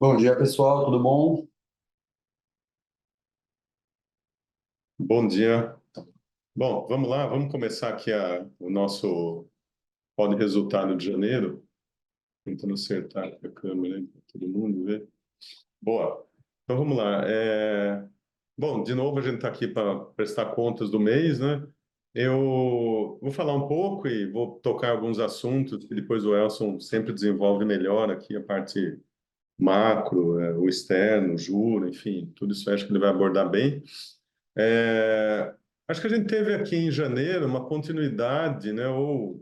Bom dia, pessoal, tudo bom? Bom dia. Bom, vamos lá, vamos começar aqui o nosso pódio resultado de janeiro, tentando acertar aqui a câmera, aí, para todo mundo ver. Boa. Então vamos lá. Bom, de novo a gente está aqui para prestar contas do mês, né? Eu vou falar um pouco e vou tocar alguns assuntos que depois o Elson sempre desenvolve melhor aqui, a parte macro, o externo, o juro, enfim, tudo isso eu acho que ele vai abordar bem. É, Acho que a gente teve aqui em janeiro uma continuidade, né, ou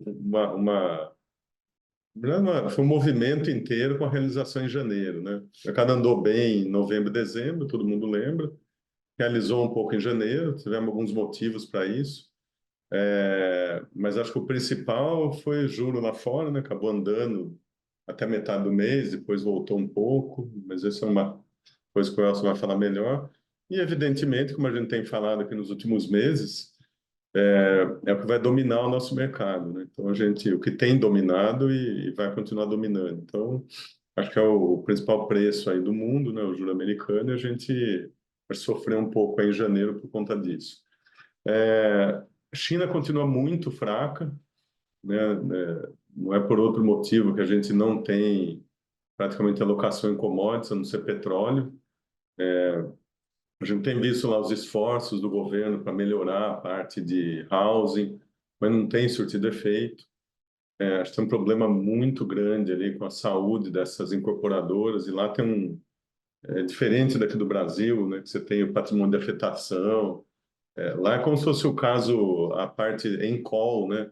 foi um movimento inteiro com a realização em janeiro, né? O mercado andou bem em novembro e dezembro, todo mundo lembra. Realizou um pouco em janeiro, tivemos alguns motivos para isso. Mas acho que o principal foi juro lá fora, né? Acabou andando até metade do mês, depois voltou um pouco, mas essa é uma coisa que o Elson vai falar melhor. E, evidentemente, como a gente tem falado aqui nos últimos meses, é o que vai dominar o nosso mercado, né? Então, o que tem dominado e vai continuar dominando. Então, acho que é o principal preço aí do mundo, né? O juro americano, e a gente vai sofrer um pouco aí em janeiro por conta disso. A China continua muito fraca, né? Não é por outro motivo que a gente não tem praticamente alocação em commodities, a não ser petróleo. A gente tem visto lá os esforços do governo para melhorar a parte de housing, mas não tem surtido efeito. Acho que tem um problema muito grande ali com a saúde dessas incorporadoras, e lá tem diferente daqui do Brasil, né, que você tem o patrimônio de afetação. Lá é como se fosse o caso, a parte em call, né,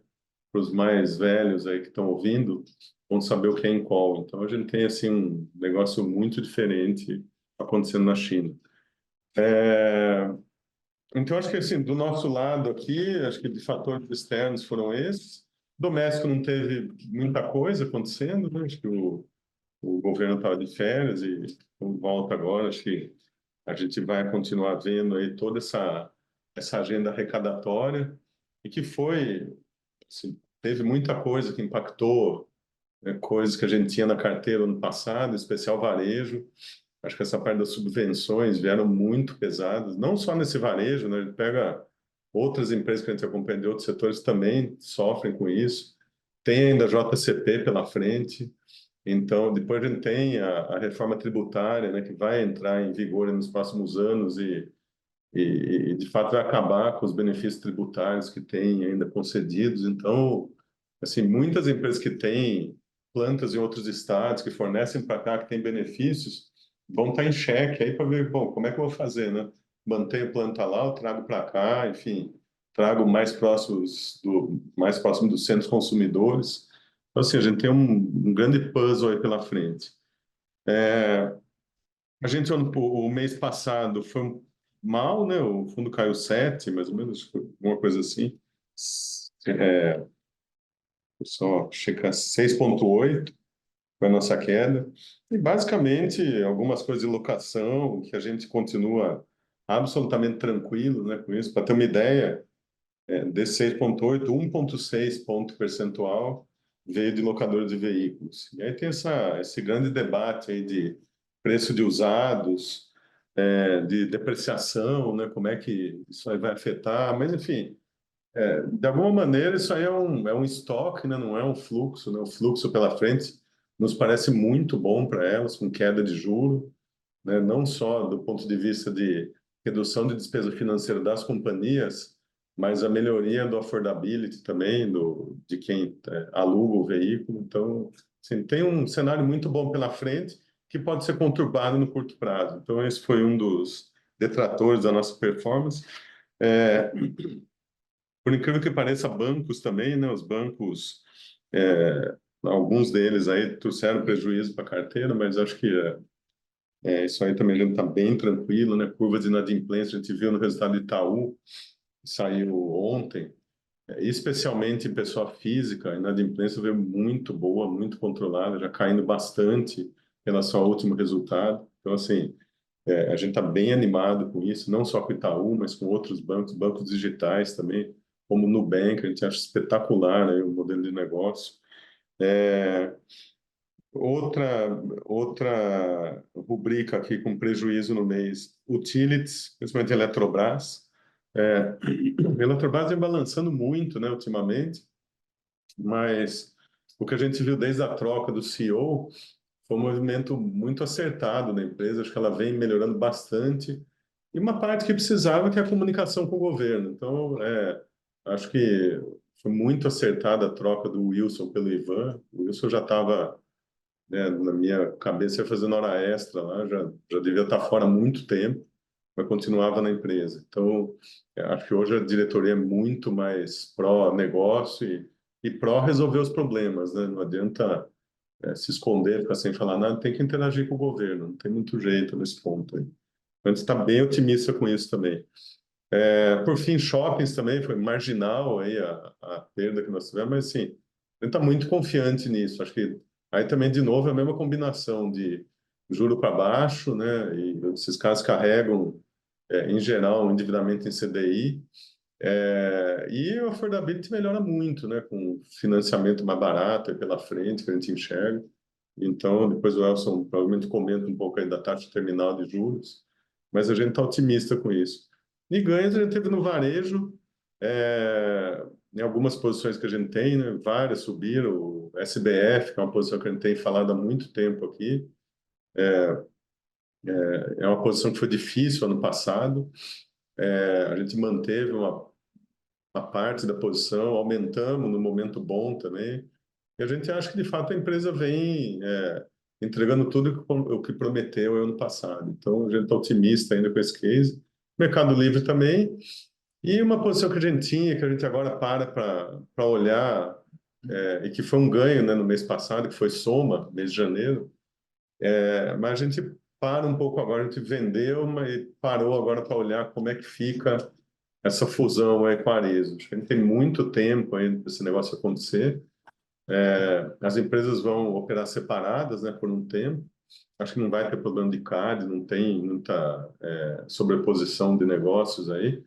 para os mais velhos aí que estão ouvindo, vão saber o que é em call. Então a gente tem assim um negócio muito diferente acontecendo na China. É, Então, acho que assim, do nosso lado aqui, acho que de fatores externos foram esses. Doméstico não teve muita coisa acontecendo, né? Acho que o governo estava de férias e volta agora. Acho que a gente vai continuar vendo aí toda essa agenda arrecadatória e que foi, assim, teve muita coisa que impactou, né, coisas que a gente tinha na carteira ano passado, em especial varejo. Acho que essa parte das subvenções vieram muito pesadas, não só nesse varejo, né? A gente pega outras empresas que a gente acompanha de outros setores também sofrem com isso. Tem ainda a JCP pela frente. Então, depois a gente tem a reforma tributária, né, que vai entrar em vigor nos próximos anos de fato, vai acabar com os benefícios tributários que tem ainda concedidos. Então, assim, muitas empresas que têm plantas em outros estados, que fornecem para cá, que têm benefícios, vão estar em xeque aí para ver, bom, como é que eu vou fazer, né? Mantenho planta lá, eu trago para cá, enfim, trago mais próximo dos centros consumidores. Então, assim, a gente tem um grande puzzle aí pela frente. A gente, o mês passado foi mal, né? O fundo caiu 7, mais ou menos, alguma coisa assim. É, Só checar 6,8 foi a nossa queda. E basicamente algumas coisas de locação que a gente continua absolutamente tranquilo, né, com isso. Para ter uma ideia, desse 6,8, 1,6 ponto percentual veio de locadores de veículos. E aí tem esse grande debate aí de preço de usados, de depreciação, né? Como é que isso aí vai afetar? Mas, enfim, de alguma maneira isso aí é um estoque, né? Não é um fluxo, né? O fluxo pela frente nos parece muito bom para elas, com queda de juro, né? Não só do ponto de vista de redução de despesa financeira das companhias, mas a melhoria do affordability também, de quem aluga o veículo. Então, assim, tem um cenário muito bom pela frente que pode ser conturbado no curto prazo. Então, esse foi um dos detratores da nossa performance. É, por incrível que pareça, bancos também, né? Os bancos, alguns deles aí trouxeram prejuízo para a carteira, mas acho que isso aí também a gente está bem tranquilo, né? Curva de inadimplência, a gente viu no resultado do Itaú, que saiu ontem, especialmente em pessoa física, a inadimplência veio muito boa, muito controlada, já caindo bastante em relação ao último resultado. Então, assim, a gente está bem animado com isso, não só com o Itaú, mas com outros bancos, bancos digitais também, como o Nubank, a gente acha espetacular, né, o modelo de negócio. É, Outra rubrica aqui com prejuízo no mês, utilities, principalmente Eletrobras. A Eletrobras vem balançando muito, né, ultimamente, mas o que a gente viu desde a troca do CEO foi um movimento muito acertado na empresa. Acho que ela vem melhorando bastante. E uma parte que precisava, que é a comunicação com o governo. Então, acho que foi muito acertada a troca do Wilson pelo Ivan. O Wilson já estava, né, na minha cabeça, ia fazendo hora extra lá, já devia estar fora há muito tempo, mas continuava na empresa. Então, acho que hoje a diretoria é muito mais pró-negócio e pró-resolver os problemas, né? Não adianta se esconder, ficar sem falar nada, tem que interagir com o governo, não tem muito jeito nesse ponto aí. A gente está bem otimista com isso também. Por fim, shoppings também foi marginal aí a perda que nós tivemos, mas sim, a gente está muito confiante nisso. Acho que aí também, de novo, é a mesma combinação de juro para baixo, né? E esses caras carregam, em geral, um endividamento em CDI. E o affordability melhora muito, né? Com financiamento mais barato aí pela frente, que a gente enxerga. Então, depois o Elson provavelmente comenta um pouco aí da taxa terminal de juros, mas a gente está otimista com isso. E ganhos a gente teve no varejo, em algumas posições que a gente tem, né? Várias subiram, o SBF, que é uma posição que a gente tem falado há muito tempo aqui, é uma posição que foi difícil ano passado. A gente manteve uma parte da posição, aumentamos no momento bom também. E a gente acha que, de fato, a empresa vem entregando tudo o que prometeu ano passado. Então, a gente está otimista ainda com esse case. Mercado Livre também. E uma posição que a gente tinha, que a gente agora para olhar, e que foi um ganho, né, no mês passado, que foi Soma, mês de janeiro. Mas a gente para um pouco agora, a gente vendeu, mas parou agora para olhar como é que fica essa fusão aí com a Arezzo. Acho que a gente tem muito tempo ainda para esse negócio acontecer. As empresas vão operar separadas, né, por um tempo. Acho que não vai ter problema de CAD, não tem muita sobreposição de negócios aí,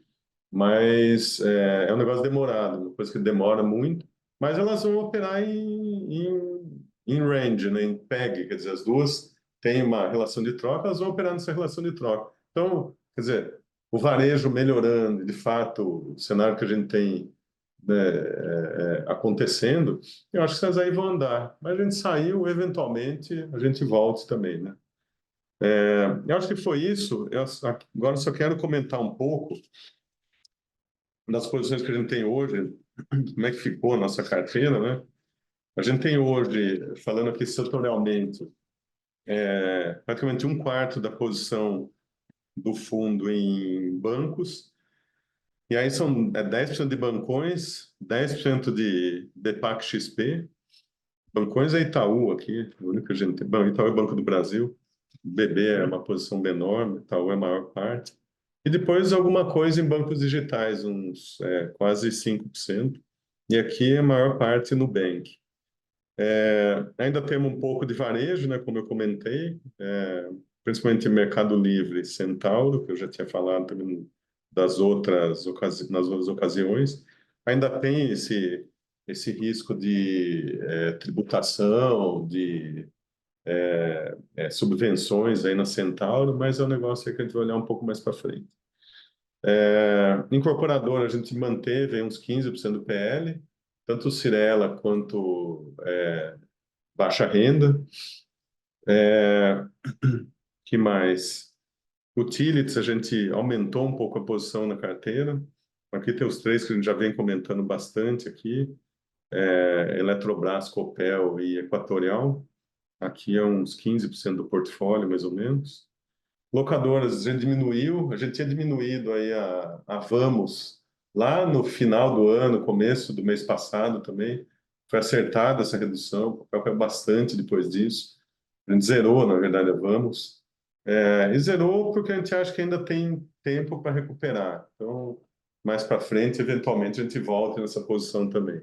mas é um negócio demorado, uma coisa que demora muito, mas elas vão operar em range, né, em PEG, quer dizer, as duas têm uma relação de troca, elas vão operar nessa relação de troca. Então, quer dizer, o varejo melhorando, de fato, o cenário que a gente tem, né, acontecendo, eu acho que essas aí vão andar. Mas a gente saiu, eventualmente, a gente volte também, né? Eu acho que foi isso. Agora só quero comentar um pouco das posições que a gente tem hoje, como é que ficou a nossa carteira, né? A gente tem hoje, falando aqui setorialmente, praticamente um quarto da posição do fundo em bancos, e aí são 10% de bancões, 10% de Depac XP. Bancões é Itaú aqui, o único que a gente tem. Bom, Itaú é Banco do Brasil, BB é uma posição menor, Itaú é a maior parte. E depois alguma coisa em bancos digitais, uns quase 5%. E aqui a maior parte no Nubank. Ainda temos um pouco de varejo, né, como eu comentei, principalmente Mercado Livre e Centauro, que eu já tinha falado também nas outras ocasiões. Ainda tem esse risco de tributação, de subvenções aí na Centauro, mas é um negócio que a gente vai olhar um pouco mais para frente. Incorporadora, a gente manteve aí uns 15% do PL, tanto o Cirela quanto baixa renda. Que mais? Utilities, a gente aumentou um pouco a posição na carteira. Aqui tem os três que a gente já vem comentando bastante aqui. Eletrobras, Copel e Equatorial. Aqui é uns 15% do portfólio, mais ou menos. Locadoras, a gente tinha diminuído aí a Vamos lá no final do ano, começo do mês passado também. Foi acertada essa redução, o papel caiu bastante depois disso. A gente zerou, na verdade, a Vamos. E zerou porque a gente acha que ainda tem tempo para recuperar. Então, mais para frente, eventualmente, a gente volta nessa posição também.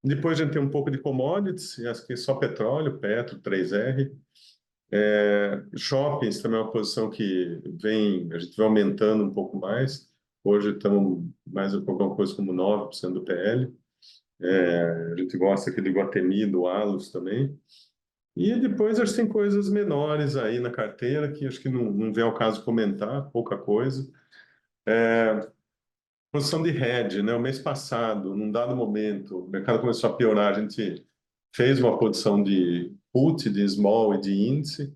Depois a gente tem um pouco de commodities, e acho que só petróleo, Petro, 3R. Shoppings também é uma posição que a gente vem aumentando um pouco mais. Hoje estamos mais alguma coisa como 9% do PL. A gente gosta aqui do Iguatemi, do Allos também. E depois acho que tem coisas menores aí na carteira que acho que não vem ao caso comentar, pouca coisa. Posição de hedge, né? O mês passado, num dado momento, o mercado começou a piorar, a gente fez uma posição de put, de small e de índice.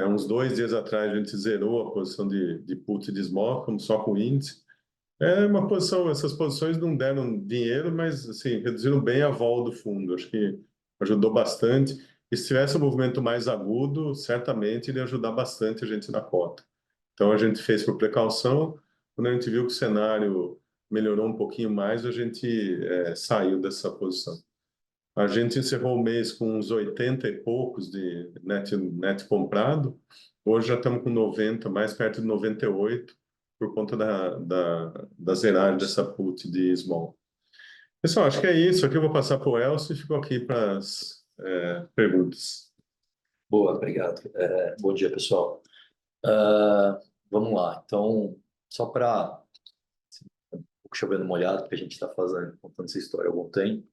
Uns 2 dias atrás a gente zerou a posição de put e de small, ficamos só com índice. É uma posição, essas posições não deram dinheiro, mas assim, reduziram bem a vol do fundo. Acho que ajudou bastante. E se tivesse um movimento mais agudo, certamente iria ajudar bastante a gente na cota. Então a gente fez por precaução. Quando a gente viu que o cenário melhorou um pouquinho mais, a gente saiu dessa posição. A gente encerrou o mês com uns 80 e poucos de net comprado. Hoje já estamos com 90, mais perto de 98, por conta da zeragem dessa put de small. Pessoal, acho que é isso. Aqui eu vou passar para o Elcio e ficou aqui para as perguntas. Boa, obrigado. Bom dia, pessoal. Ah, vamos lá. Então, só para um pouco chovendo molhado, porque a gente está contando essa história há algum tempo,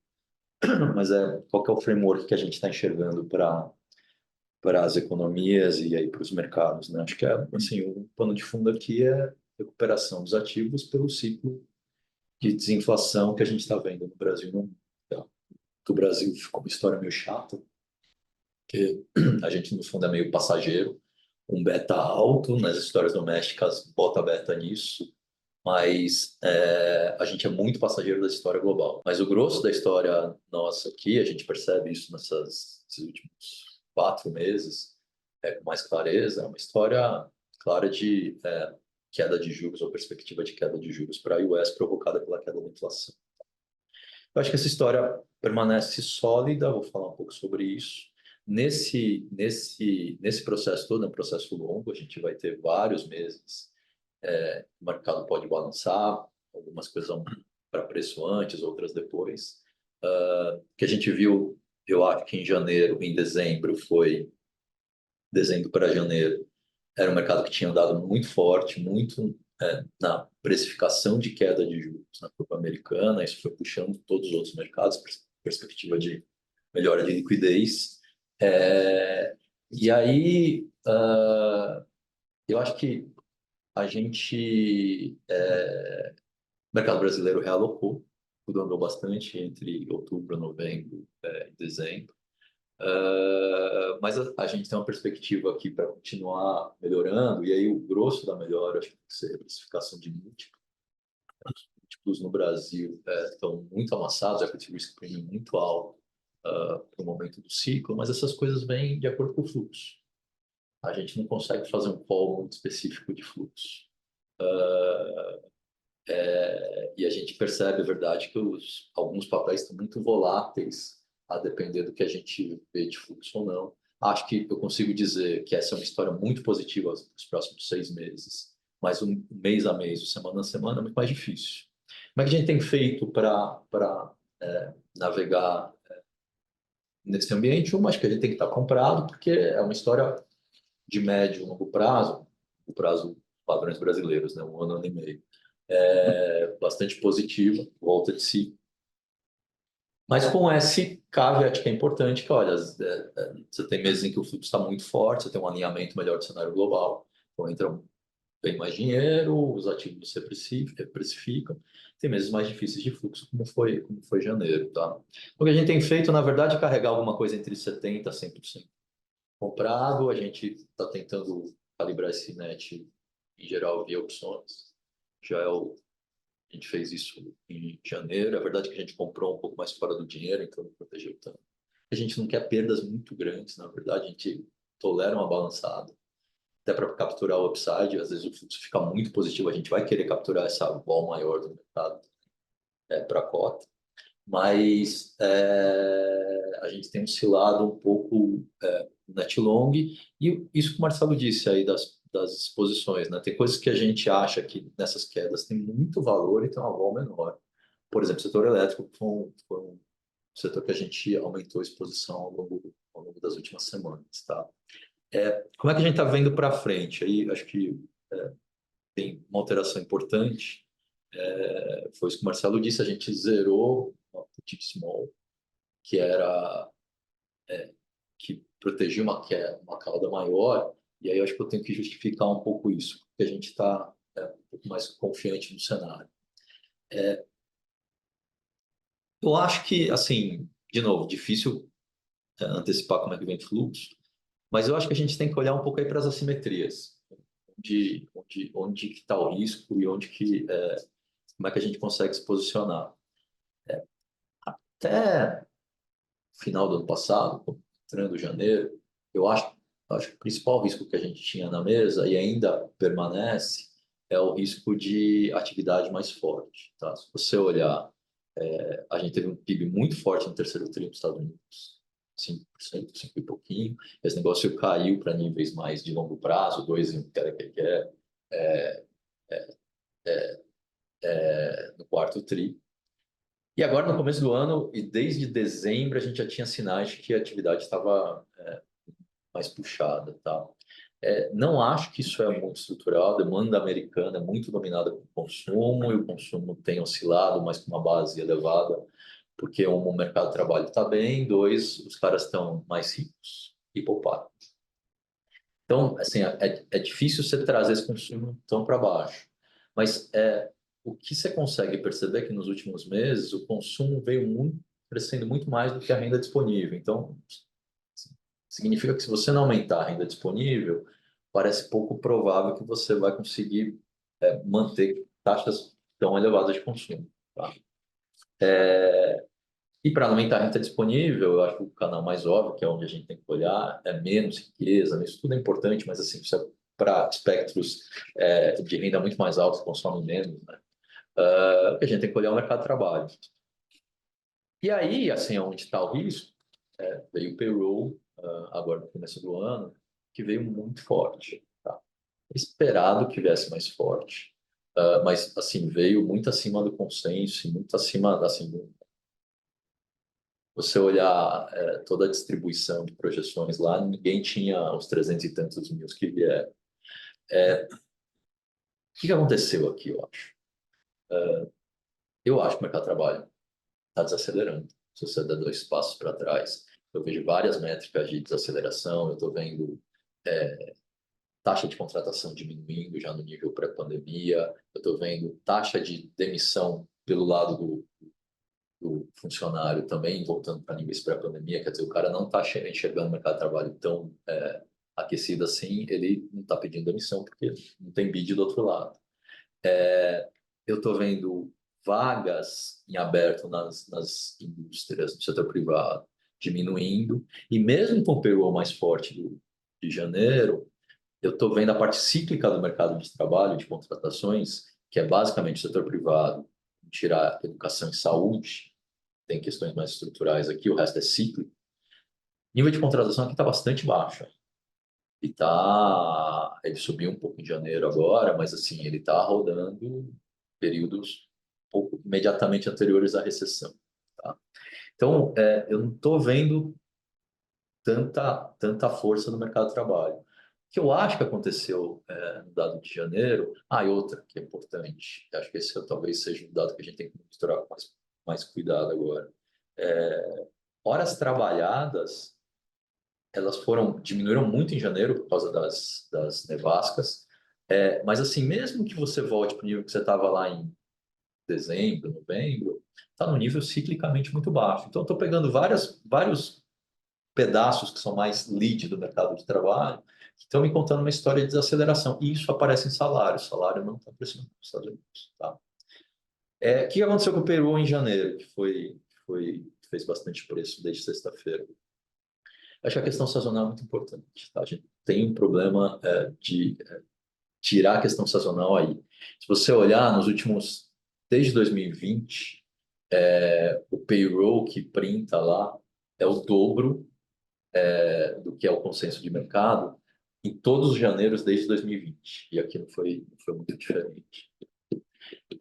mas qual que é o framework que a gente está enxergando para as economias e aí para os mercados, né? Acho que assim, o pano de fundo aqui é recuperação dos ativos pelo ciclo de desinflação que a gente está vendo no Brasil e no mundo. Então, o Brasil ficou uma história meio chata, que a gente, no fundo, é meio passageiro, um beta alto nas histórias domésticas, bota beta nisso, mas a gente é muito passageiro da história global. Mas o grosso da história nossa aqui, a gente percebe isso nesses últimos 4 meses, com mais clareza, é uma história clara de queda de juros ou perspectiva de queda de juros para a US provocada pela queda da inflação. Eu acho que essa história permanece sólida, vou falar um pouco sobre isso. Nesse processo todo, é um processo longo, a gente vai ter vários meses. O mercado pode balançar, algumas coisas vão para preço antes, outras depois. O que a gente viu, eu acho que em janeiro, em dezembro, dezembro para janeiro, era um mercado que tinha andado muito forte, muito na precificação de queda de juros na curva americana, isso foi puxando todos os outros mercados, perspectiva de melhora de liquidez. E aí, eu acho que a gente, o mercado brasileiro realocou, tudo andou bastante entre outubro, novembro e dezembro. Mas a gente tem uma perspectiva aqui para continuar melhorando, e aí o grosso da melhora acho que tem que ser a precificação de múltiplos. Os múltiplos no Brasil estão muito amassados, a equity risk premium muito alto para o momento do ciclo, mas essas coisas vêm de acordo com o fluxo. A gente não consegue fazer um call muito específico de fluxo. E a gente percebe, é verdade, que alguns papéis estão muito voláteis, a depender do que a gente vê de fluxo ou não. Acho que eu consigo dizer que essa é uma história muito positiva nos próximos 6 meses, mas um mês a mês, semana a semana, é muito mais difícil. Como é que a gente tem feito para navegar nesse ambiente? Acho que a gente tem que estar comprado, porque é uma história de médio e longo prazo, o prazo padrões brasileiros, né? 1 ano, 1 ano e meio. Bastante positiva, volta de si. Mas com esse caveat que é importante, que olha, você tem meses em que o fluxo está muito forte, você tem um alinhamento melhor do cenário global, então entra bem mais dinheiro, os ativos se precificam, tem meses mais difíceis de fluxo, como foi janeiro. Tá? O que a gente tem feito, na verdade, é carregar alguma coisa entre 70% a 100% comprado, a gente está tentando calibrar esse net, em geral, via opções. A gente fez isso em janeiro. É verdade que a gente comprou um pouco mais fora do dinheiro, então não protegeu tanto. A gente não quer perdas muito grandes, na verdade, a gente tolera uma balançada. Até para capturar o upside, às vezes o fluxo fica muito positivo, a gente vai querer capturar essa vol maior do mercado para a cota. Mas a gente tem oscilado um pouco no net long, e isso que o Marcelo disse aí das exposições, né? Tem coisas que a gente acha que nessas quedas tem muito valor e tem uma vol menor. Por exemplo, o setor elétrico foi um setor que a gente aumentou a exposição ao longo das últimas semanas, tá? Como é que a gente está vendo para frente? Aí acho que tem uma alteração importante. Foi isso que o Marcelo disse, a gente zerou uma Tick Small, que era que protegia uma cauda maior, e aí eu acho que eu tenho que justificar um pouco isso, porque a gente está um pouco mais confiante no cenário. Eu acho que, assim, de novo, difícil antecipar como é que vem o fluxo, mas eu acho que a gente tem que olhar um pouco aí para as assimetrias, onde que está o risco e como é que a gente consegue se posicionar. Até final do ano passado, entrando em janeiro, eu acho que o principal risco que a gente tinha na mesa e ainda permanece é o risco de atividade mais forte. Tá? Se você olhar, a gente teve um PIB muito forte no terceiro tri nos Estados Unidos, 5%, 5 e pouquinho. Esse negócio caiu para níveis mais de longo prazo, 2 que era que quer, no quarto tri. E agora, no começo do ano, e desde dezembro, a gente já tinha sinais de que a atividade estava mais puxada. Tá? Não acho que isso é muito estrutural. A demanda americana é muito dominada pelo consumo, e o consumo tem oscilado, mas com uma base elevada, porque o mercado de trabalho está bem, dois, os caras estão mais ricos e poupados. Então, assim, é difícil você trazer esse consumo tão para baixo. Mas o que você consegue perceber é que nos últimos meses o consumo veio crescendo muito mais do que a renda disponível. Então, significa que se você não aumentar a renda disponível, parece pouco provável que você vai conseguir manter taxas tão elevadas de consumo. Tá? E para aumentar a renda disponível, eu acho que o canal mais óbvio, que é onde a gente tem que olhar, é menos riqueza. Isso tudo é importante, mas assim, para espectros de renda muito mais altos que consomem menos, né? A gente tem que olhar o mercado de trabalho. E aí, assim, onde está o risco, veio o payroll, agora no começo do ano, que veio muito forte. Tá? Esperado que viesse mais forte, mas assim, veio muito acima do consenso, muito acima, assim, você olhar toda a distribuição de projeções lá, ninguém tinha os 300 e tantos mil que vieram. O que aconteceu aqui, eu acho? Eu acho que o mercado de trabalho está desacelerando. Se você der 2 passos para trás, eu vejo várias métricas de desaceleração, eu estou vendo taxa de contratação diminuindo já no nível pré-pandemia, eu estou vendo taxa de demissão pelo lado do funcionário também voltando para níveis pré-pandemia, quer dizer, o cara não está enxergando o mercado de trabalho tão aquecido assim, ele não está pedindo demissão porque não tem bid do outro lado. Eu estou vendo vagas em aberto nas indústrias, no setor privado, diminuindo, e mesmo com o payroll mais forte de janeiro, eu estou vendo a parte cíclica do mercado de trabalho, de contratações, que é basicamente o setor privado, tirar educação e saúde, tem questões mais estruturais aqui, o resto é cíclico. O nível de contratação aqui está bastante baixo. Ele subiu um pouco em janeiro agora, mas assim, ele está rodando períodos pouco imediatamente anteriores à recessão. Tá? Então, eu não estou vendo tanta força no mercado de trabalho. O que eu acho que aconteceu no dado de janeiro, e outra que é importante, acho que esse talvez seja um dado que a gente tem que monitorar com mais cuidado agora. Horas trabalhadas, elas diminuíram muito em janeiro por causa das nevascas, mas assim, mesmo que você volte para o nível que você estava lá em dezembro, novembro, está no nível ciclicamente muito baixo. Então, estou pegando vários pedaços que são mais lead do mercado de trabalho, que estão me contando uma história de desaceleração. E isso aparece em salário. O salário não está crescendo nos Estados Unidos. Tá? O que aconteceu com o Peru em janeiro, que fez bastante preço desde sexta-feira? Acho que a questão sazonal é muito importante. Tá? A gente tem um problema de tirar a questão sazonal aí. Se você olhar desde 2020, o payroll que printa lá é o dobro do que é o consenso de mercado em todos os janeiros desde 2020. E aqui não foi muito diferente.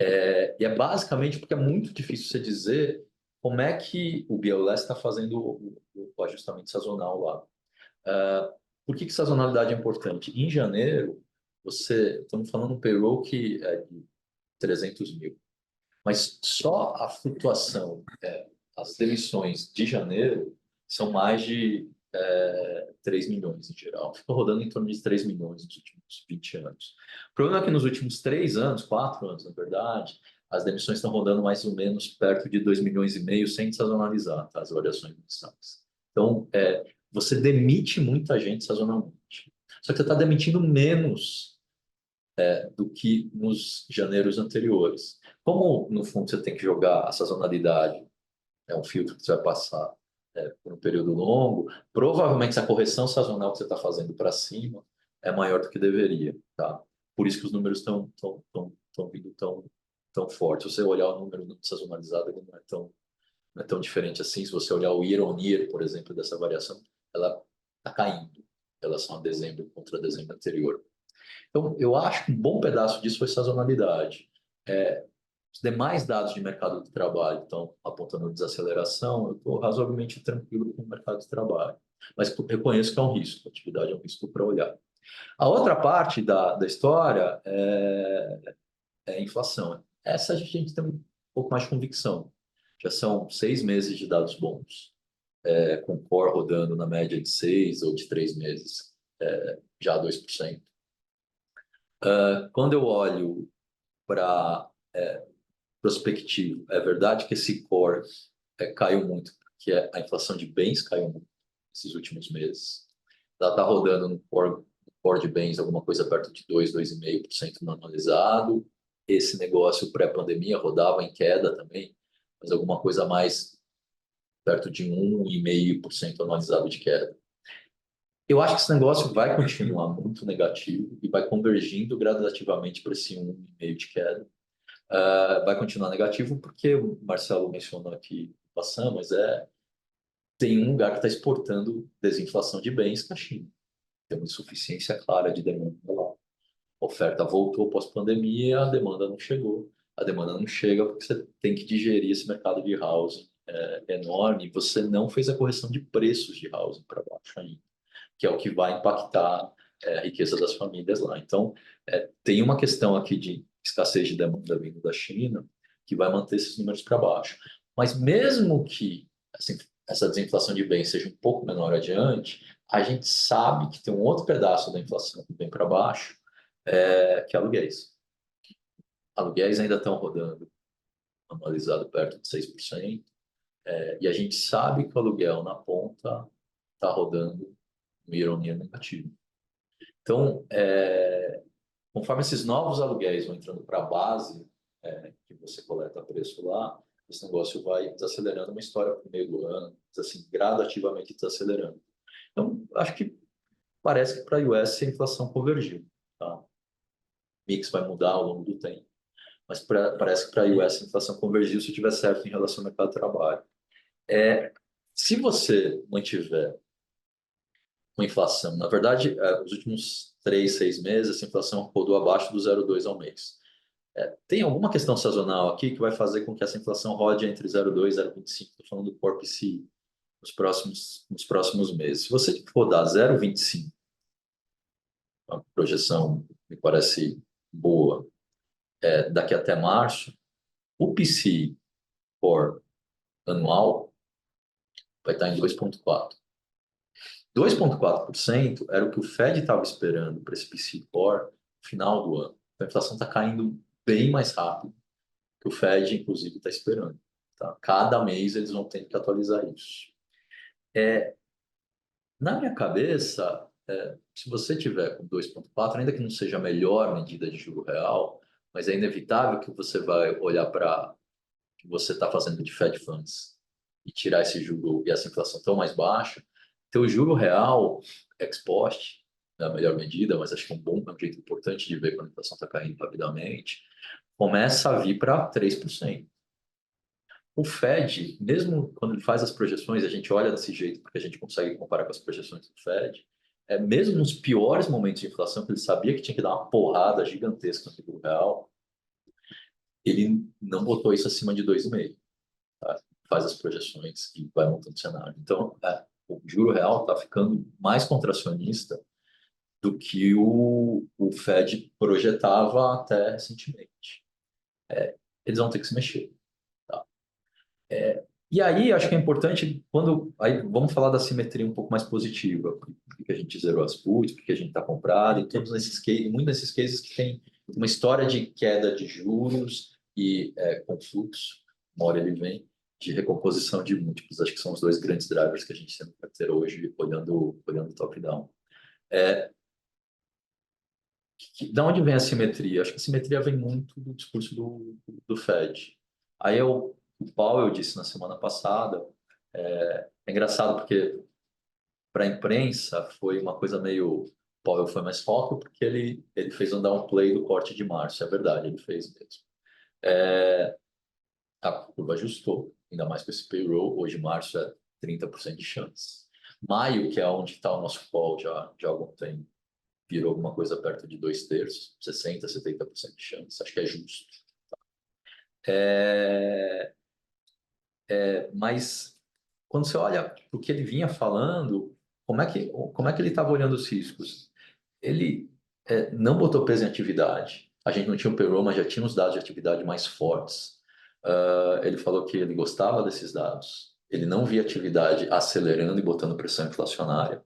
E é basicamente porque é muito difícil você dizer como é que o BLS está fazendo o ajustamento sazonal lá. Por que sazonalidade é importante? Em janeiro, estamos falando de um payroll que é de 300 mil, mas só a flutuação, as demissões de janeiro são mais de 3 milhões em geral. Ficou rodando em torno de 3 milhões nos últimos 20 anos. O problema é que nos últimos 3 anos, 4 anos, na verdade, as demissões estão rodando mais ou menos perto de 2 milhões e meio, sem sazonalizar, tá, as variações mensais. Então, você demite muita gente sazonalmente. Só que você está demitindo menos do que nos janeiros anteriores. Como, no fundo, você tem que jogar a sazonalidade, é um filtro que você vai passar por um período longo, provavelmente essa correção sazonal que você está fazendo para cima é maior do que deveria, tá? Por isso que os números estão vindo tão fortes. Se você olhar o número sazonalizado, ele não é tão diferente assim. Se você olhar o year on year, por exemplo, dessa variação, ela está caindo em relação a dezembro contra dezembro anterior. Então, eu acho que um bom pedaço disso foi sazonalidade. Os demais dados de mercado de trabalho estão apontando desaceleração, eu estou razoavelmente tranquilo com o mercado de trabalho. Mas reconheço que é um risco, a atividade é um risco para olhar. A outra parte da história é a inflação. Essa a gente tem um pouco mais de convicção. Já são 6 meses de dados bons, com o core rodando na média de 6 ou de 3 meses, já 2%. Quando eu olho para prospectivo, é verdade que esse core caiu muito, porque a inflação de bens caiu muito nesses últimos meses. Ela está rodando no core de bens alguma coisa perto de 2, 2,5% normalizado. Esse negócio pré-pandemia rodava em queda também, mas alguma coisa mais perto de 1,5% anualizado de queda. Eu acho que esse negócio vai continuar muito negativo e vai convergindo gradativamente para esse 1,5% de queda. Vai continuar negativo porque o Marcelo mencionou aqui, passando, mas tem um lugar que está exportando desinflação de bens, que é a China. Tem uma insuficiência clara de demanda lá. A oferta voltou pós-pandemia, a demanda não chegou. A demanda não chega porque você tem que digerir esse mercado de housing enorme e você não fez a correção de preços de housing para baixo ainda, que é o que vai impactar a riqueza das famílias lá. Então, tem uma questão aqui de escassez de demanda vindo da China que vai manter esses números para baixo. Mas mesmo que assim, essa desinflação de bens seja um pouco menor adiante, a gente sabe que tem um outro pedaço da inflação que vem para baixo, que é aluguéis. Aluguéis ainda estão rodando anualizado perto de 6%, e a gente sabe que o aluguel na ponta está rodando um year-on-year negativo. Então, conforme esses novos aluguéis vão entrando para a base, que você coleta preço lá, esse negócio vai desacelerando, uma história para o meio do ano, assim, gradativamente desacelerando. Então, acho que parece que para a US a inflação convergiu. Tá? O mix vai mudar ao longo do tempo, mas parece que para a US a inflação convergiu se tiver certo em relação ao mercado de trabalho. Se você mantiver uma inflação, na verdade, os últimos 3, 6 meses, essa inflação rodou abaixo do 0,2 ao mês. Tem alguma questão sazonal aqui que vai fazer com que essa inflação rode entre 0,2 e 0,25, estou falando do Core PCI, nos próximos meses. Se você rodar 0,25, uma projeção me parece boa, daqui até março, o PCI Core anual vai estar em 2,4%. 2,4% era o que o Fed estava esperando para esse PCI Core no final do ano. Então, a inflação está caindo bem mais rápido que o Fed, inclusive, está esperando. Tá? Cada mês eles vão ter que atualizar isso. Na minha cabeça, se você tiver com 2,4, ainda que não seja a melhor medida de juro real, mas é inevitável que você vai olhar para o que você está fazendo de Fed Funds e tirar esse juro e essa inflação tão mais baixa, teu juro real ex post não é a melhor medida, mas acho que é um jeito importante de ver quando a inflação está caindo rapidamente, começa a vir para 3%. O Fed, mesmo quando ele faz as projeções, a gente olha desse jeito porque a gente consegue comparar com as projeções do Fed, mesmo nos piores momentos de inflação, que ele sabia que tinha que dar uma porrada gigantesca no juro real, ele não botou isso acima de 2,5. Tá? Faz as projeções e vai montando o cenário. Então, o juro real está ficando mais contracionista do que o Fed projetava até recentemente. Eles vão ter que se mexer. Tá? E aí, acho que é importante, aí vamos falar da simetria um pouco mais positiva, por que a gente zerou as puts, porque a gente está comprado, e todos esses cases, muitos desses cases que tem uma história de queda de juros e com fluxo, uma hora ele vem, de recomposição de múltiplos. Acho que são os dois grandes drivers que a gente tem que ter hoje, olhando top-down. Da onde vem a simetria? Acho que a simetria vem muito do discurso do Fed. Aí o Powell disse na semana passada, é engraçado porque para a imprensa foi uma coisa meio... Powell foi mais foco porque ele fez um downplay do corte de março, é verdade, ele fez mesmo. A curva ajustou, ainda mais com esse payroll, hoje março é 30% de chance. Maio, que é onde está o nosso call já há algum tempo, virou alguma coisa perto de 2/3, 60%, 70% de chance, acho que é justo. Mas quando você olha o que ele vinha falando, como é que ele estava olhando os riscos? Ele não botou peso em atividade, a gente não tinha o payroll, mas já tinha os dados de atividade mais fortes. Ele falou que ele gostava desses dados, ele não via atividade acelerando e botando pressão inflacionária.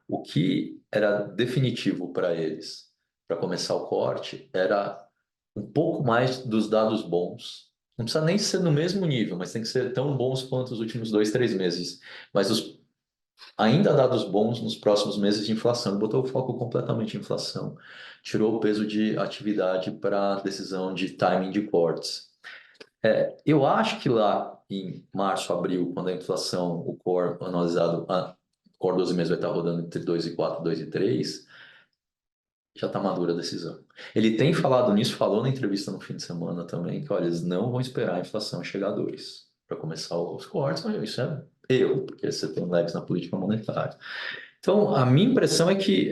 O que era definitivo para eles, para começar o corte, era um pouco mais dos dados bons. Não precisa nem ser no mesmo nível, mas tem que ser tão bons quanto os últimos 2, 3 meses. Mas ainda dados bons nos próximos meses de inflação. Ele botou o foco completamente em inflação. Tirou o peso de atividade para a decisão de timing de cortes. Eu acho que lá em março, abril, quando a inflação, o core anualizado, core 12 meses vai estar rodando entre 2,4, 2,3, já está madura a decisão. Ele tem falado nisso, falou na entrevista no fim de semana também, que olha, eles não vão esperar a inflação chegar a 2 para começar os cortes, mas isso é erro, porque você tem lags na política monetária. Então, a minha impressão é que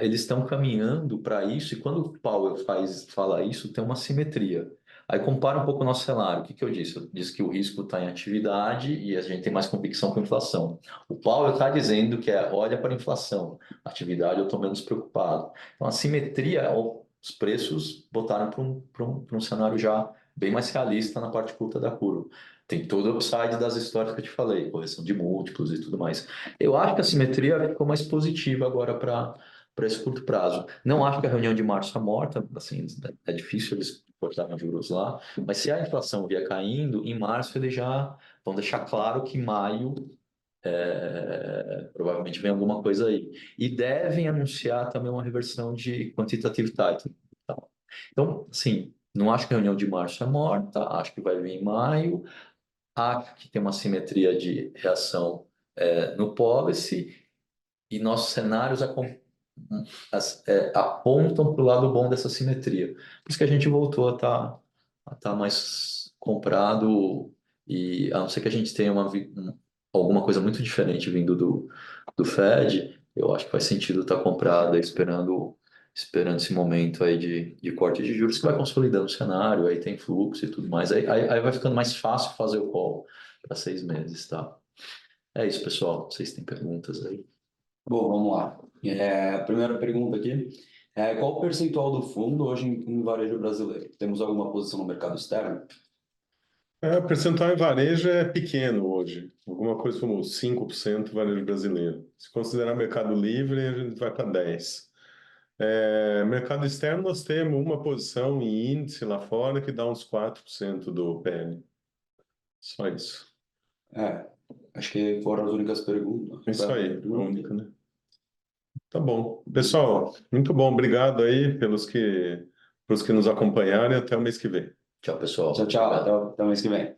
eles estão caminhando para isso, e quando o Powell fala isso, tem uma simetria. Aí compara um pouco o nosso cenário. O que eu disse? Eu disse que o risco está em atividade e a gente tem mais convicção com a inflação. O Powell está dizendo que olha para a inflação, atividade eu estou menos preocupado. Então, a simetria, os preços botaram para um cenário já bem mais realista na parte curta da curva. Tem todo o upside das histórias que eu te falei, correção de múltiplos e tudo mais. Eu acho que a simetria ficou mais positiva agora para esse curto prazo. Não acho que a reunião de março está morta, assim, é difícil eles cortarem juros lá, mas se a inflação vier caindo, em março eles já vão deixar claro que em maio provavelmente vem alguma coisa aí. E devem anunciar também uma reversão de quantitative tightening. Então, assim, não acho que a reunião de março é morta, acho que vai vir em maio, acho que tem uma simetria de reação no policy e nossos cenários apontam para o lado bom dessa simetria. Por isso que a gente voltou a tá mais comprado e a não ser que a gente tenha alguma coisa muito diferente vindo do Fed, eu acho que faz sentido estar comprado esperando esse momento aí de corte de juros que vai consolidando o cenário, aí tem fluxo e tudo mais, aí vai ficando mais fácil fazer o call para 6 meses, tá? É isso, pessoal. Vocês têm perguntas aí? Bom, vamos lá. A primeira pergunta aqui qual o percentual do fundo hoje em varejo brasileiro? Temos alguma posição no mercado externo? O percentual em varejo é pequeno hoje, alguma coisa como 5% varejo brasileiro. Se considerar mercado livre, a gente vai para 10%. Mercado externo, nós temos uma posição em índice lá fora que dá uns 4% do PL. Só isso. Acho que foram as únicas perguntas. Isso aí, a única, né? Tá bom. Pessoal, muito bom. Obrigado aí pelos que nos acompanharam e até o mês que vem. Tchau, pessoal. Tchau, tchau. Obrigado. Até o mês que vem.